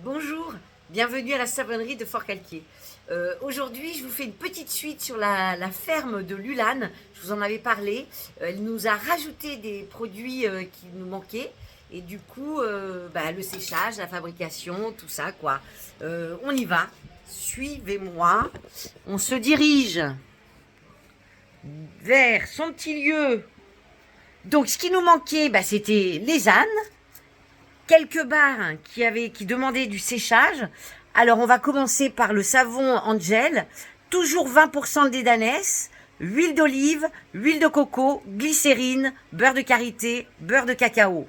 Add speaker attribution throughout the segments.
Speaker 1: Bonjour, bienvenue à la savonnerie de Fort-Calquier. Aujourd'hui, je vous fais une petite suite sur la ferme de Lulane. Je vous en avais parlé. Elle nous a rajouté des produits qui nous manquaient. Et du coup, le séchage, la fabrication, tout ça, quoi. On y va. Suivez-moi. On se dirige vers son petit lieu. Donc, ce qui nous manquait, c'était les ânes. Quelques barres qui demandaient du séchage. Alors, on va commencer par le savon Angel, toujours 20% d'édanès, huile d'olive, huile de coco, glycérine, beurre de karité, beurre de cacao.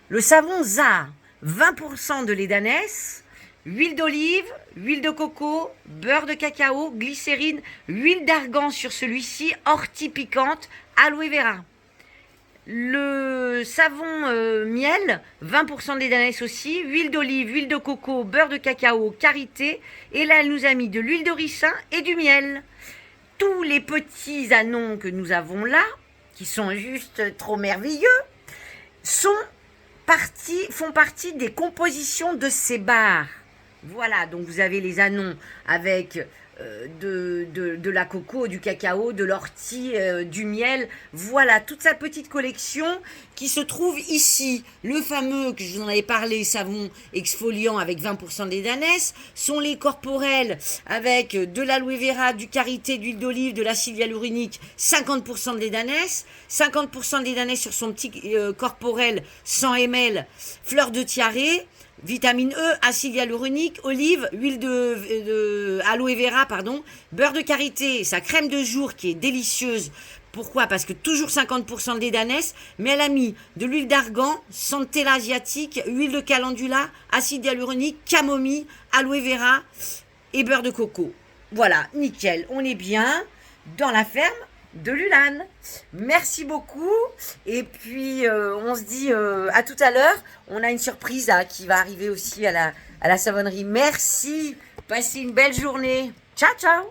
Speaker 1: Le savon ZA, 20% de l'édanès, huile d'olive, huile de coco, beurre de cacao, glycérine, huile d'argan sur celui-ci, ortie piquante, aloe vera. Le savon miel, 20% d'édanès aussi, huile d'olive, huile de coco, beurre de cacao, karité. Et là, elle nous a mis de l'huile de ricin et du miel. Tous les petits anons que nous avons là, qui sont juste trop merveilleux, font partie des compositions de ces barres. Voilà, donc vous avez les anons avec de la coco, du cacao, de l'ortie, du miel. Voilà, toute sa petite collection qui se trouve ici. Le fameux, que je vous en avais parlé, savon exfoliant avec 20% d'édanès, sont les corporels avec de l'aloe vera, du karité, d'huile d'olive, de l'acide hyaluronique, 50% d'édanès, 50% d'édanès sur son petit corporel 100 ml, fleur de tiare, vitamine E, acide hyaluronique, olive, huile de aloe vera, beurre de karité, sa crème de jour qui est délicieuse. Pourquoi? Parce que toujours 50% d'édanès, mais elle a mis de l'huile d'argan, centella asiatique, huile de calendula, acide hyaluronique, camomille, aloe vera et beurre de coco. Voilà, nickel, on est bien dans la ferme de Lulane. Merci beaucoup. Et puis, on se dit à tout à l'heure. On a une surprise qui va arriver aussi à la savonnerie. Merci. Passez une belle journée. Ciao, ciao.